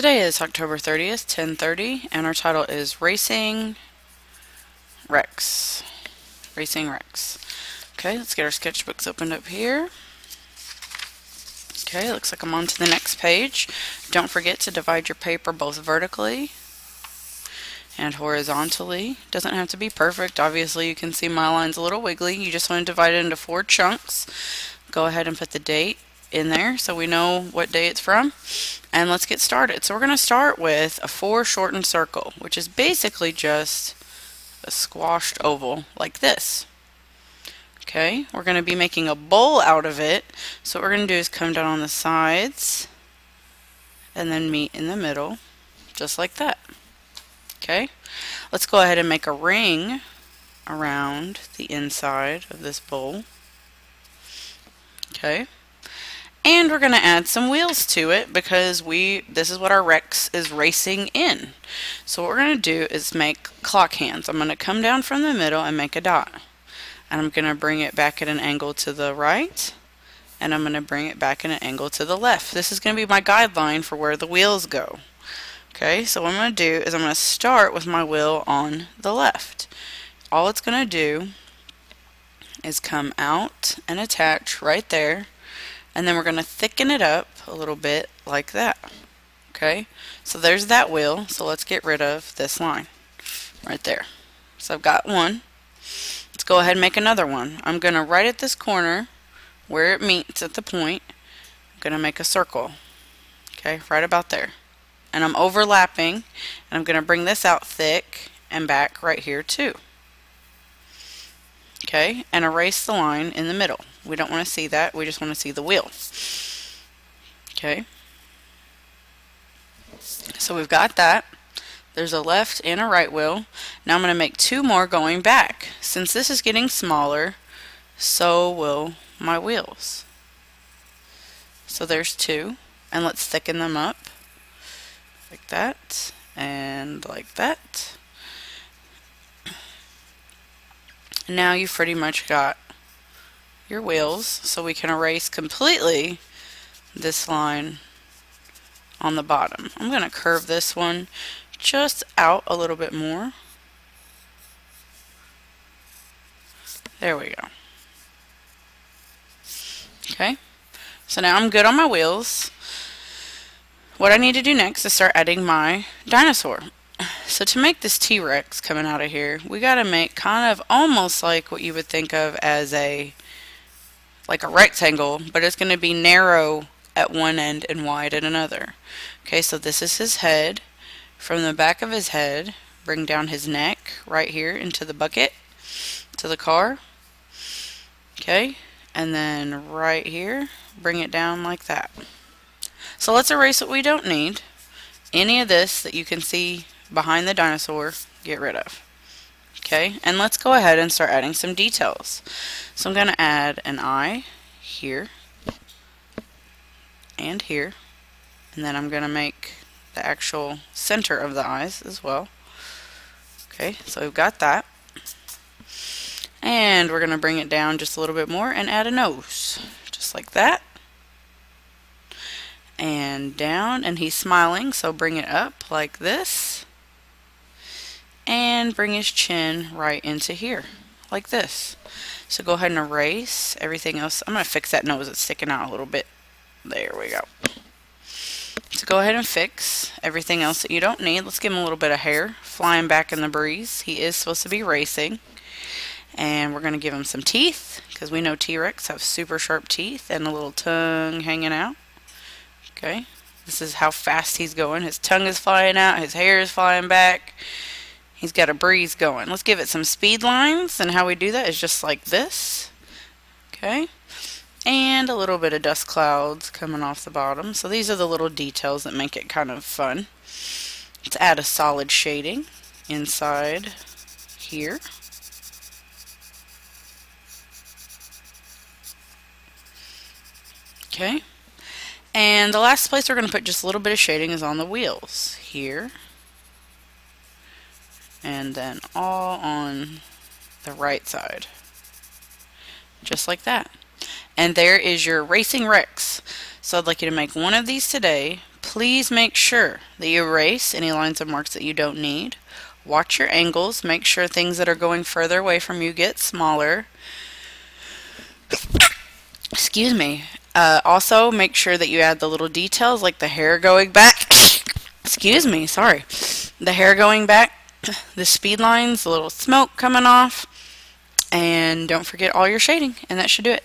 Today is October 30th, 10:30, and our title is Racing Rex. Racing Rex. Okay, let's get our sketchbooks opened up here. Okay, looks like I'm on to the next page. Don't forget to divide your paper both vertically and horizontally. Doesn't have to be perfect. Obviously, you can see my line's a little wiggly. You just want to divide it into 4 chunks. Go ahead and put the date in there so we know what day it's from, and let's get started. So we're going to start with a foreshortened circle, which is basically just a squashed oval like this. Okay, we're going to be making a bowl out of it, so what we're going to do is come down on the sides and then meet in the middle, just like that. Okay, let's go ahead and make a ring around the inside of this bowl. Okay, and we're going to add some wheels to it because this is what our Rex is racing in. So what we're going to do is make clock hands. I'm going to come down from the middle and make a dot. And I'm going to bring it back at an angle to the right. And I'm going to bring it back at an angle to the left. This is going to be my guideline for where the wheels go. Okay, so what I'm going to do is I'm going to start with my wheel on the left. All it's going to do is come out and attach right there. And then we're going to thicken it up a little bit like that. Okay, so there's that wheel. So let's get rid of this line right there. So I've got one. Let's go ahead and make another one. I'm going to right at this corner where it meets at the point, I'm going to make a circle. Okay, right about there. And I'm overlapping, and I'm going to bring this out thick and back right here too. Okay, and erase the line in the middle. We don't want to see that, we just want to see the wheel. Okay, so we've got that. There's a left and a right wheel. Now I'm going to make 2 more going back. Since this is getting smaller, so will my wheels. So there's 2, and let's thicken them up like that and like that. Now you've pretty much got your wheels, so we can erase completely this line on the bottom. I'm going to curve this one just out a little bit more. There we go. Okay, so now I'm good on my wheels. What I need to do next is start adding my dinosaur. So to make this T-Rex coming out of here, we got to make kind of almost like what you would think of as like a rectangle, but it's going to be narrow at one end and wide at another. Okay, so this is his head. From the back of his head, bring down his neck right here into the bucket, to the car. Okay, and then right here, bring it down like that. So let's erase what we don't need. Any of this that you can see behind the dinosaur, get rid of. Okay, and let's go ahead and start adding some details. So I'm going to add an eye here and here, and then I'm going to make the actual center of the eyes as well. Okay, so we've got that. And we're going to bring it down just a little bit more and add a nose, just like that. And down, and he's smiling, so bring it up like this. And bring his chin right into here, like this. So go ahead and erase everything else. I'm going to fix that nose that's sticking out a little bit. There we go. So go ahead and fix everything else that you don't need. Let's give him a little bit of hair flying back in the breeze. He is supposed to be racing. And we're going to give him some teeth, because we know T-Rex have super sharp teeth and a little tongue hanging out. Okay, this is how fast he's going. His tongue is flying out, his hair is flying back. He's got a breeze going. Let's give it some speed lines, and how we do that is just like this. Okay, and a little bit of dust clouds coming off the bottom. So these are the little details that make it kind of fun. Let's add a solid shading inside here. Okay, and the last place we're going to put just a little bit of shading is on the wheels here, and then all on the right side, just like that. And there is your Racing Rex. So I'd like you to make one of these today, please make sure that you erase any lines and marks that you don't need. Watch your angles. Make sure things that are going further away from you get smaller. Excuse me. Also, make sure that you add the little details like the hair going back. Excuse me, sorry. The hair going back, the speed lines, the little smoke coming off, and don't forget all your shading, and that should do it.